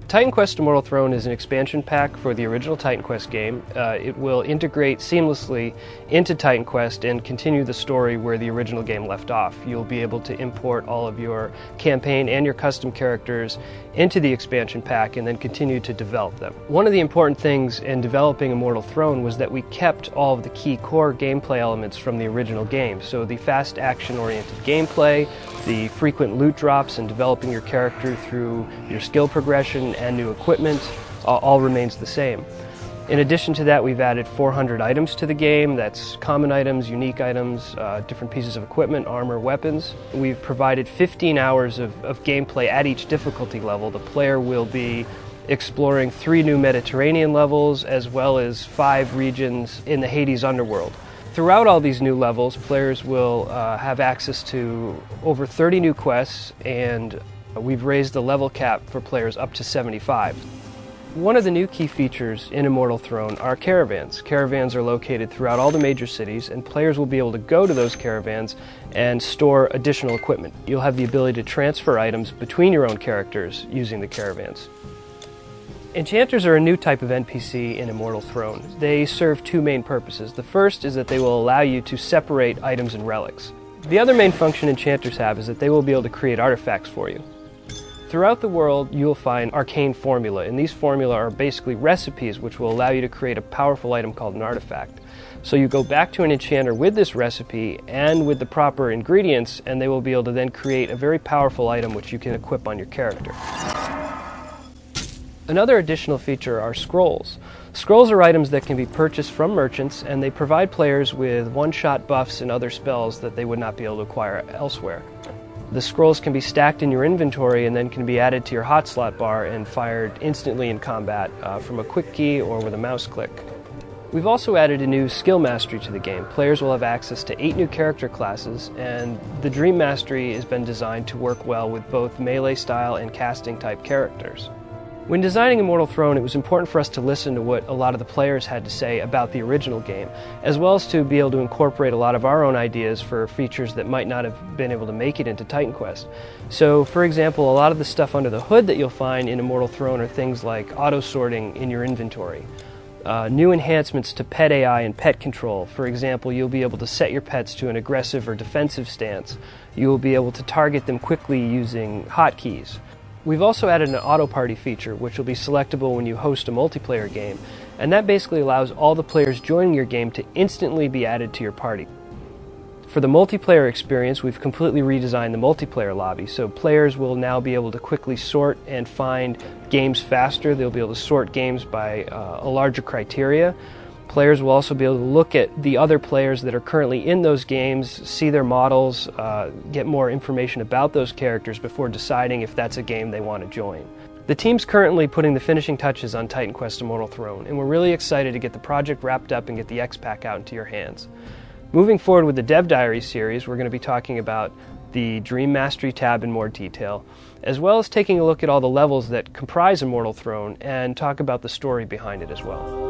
titanquest Immortal Throne is an expansion pack for the original titanquest game. It will integrate seamlessly into titanquest and continue the story where the original game left off. You'll be able to import all of your campaign and your custom characters into the expansion pack and then continue to develop them. One of the important things in developing Immortal Throne was that we kept all of the key core gameplay elements from the original game. So the fast action-oriented gameplay, the frequent loot drops, and developing your character through your skill progression and new equipment all remains the same. In addition to that, we've added 400 items to the game. That's common items, unique items, different pieces of equipment, armor, weapons. We've provided 15 hours of gameplay at each difficulty level. The player will be exploring 3 new Mediterranean levels as well as 5 regions in the Hades underworld. Throughout all these new levels, players will have access to over 30 new quests, and we've raised the level cap for players up to 75. One of the new key features in Immortal Throne are caravans. Caravans are located throughout all the major cities, and players will be able to go to those caravans and store additional equipment. You'll have the ability to transfer items between your own characters using the caravans. Enchanters are a new type of NPC in Immortal Throne. They serve 2 main purposes. The first is that they will allow you to separate items and relics. The other main function enchanters have is that they will be able to create artifacts for you. Throughout the world, you will find arcane formula, and these formula are basically recipes which will allow you to create a powerful item called an artifact. So you go back to an enchanter with this recipe and with the proper ingredients, and they will be able to then create a very powerful item which you can equip on your character. Another additional feature are scrolls. Scrolls are items that can be purchased from merchants, and they provide players with one-shot buffs and other spells that they would not be able to acquire elsewhere. The scrolls can be stacked in your inventory and then can be added to your hot slot bar and fired instantly in combat from a quick key or with a mouse click. We've also added a new skill mastery to the game. Players will have access to 8 new character classes, and the Dream Mastery has been designed to work well with both melee style and casting type characters. When designing Immortal Throne, it was important for us to listen to what a lot of the players had to say about the original game, as well as to be able to incorporate a lot of our own ideas for features that might not have been able to make it into titanquest. So, for example, a lot of the stuff under the hood that you'll find in Immortal Throne are things like auto-sorting in your inventory. New enhancements to pet AI and pet control. For example, you'll be able to set your pets to an aggressive or defensive stance. You will be able to target them quickly using hotkeys. We've also added an auto party feature, which will be selectable when you host a multiplayer game, and that basically allows all the players joining your game to instantly be added to your party. For the multiplayer experience, we've completely redesigned the multiplayer lobby, so players will now be able to quickly sort and find games faster. They'll be able to sort games by a larger criteria. Players will also be able to look at the other players that are currently in those games, see their models, get more information about those characters before deciding if that's a game they want to join. The team's currently putting the finishing touches on titanquest Immortal Throne, and we're really excited to get the project wrapped up and get the X-Pack out into your hands. Moving forward with the Dev Diary series, we're going to be talking about the Dream Mastery tab in more detail, as well as taking a look at all the levels that comprise Immortal Throne and talk about the story behind it as well.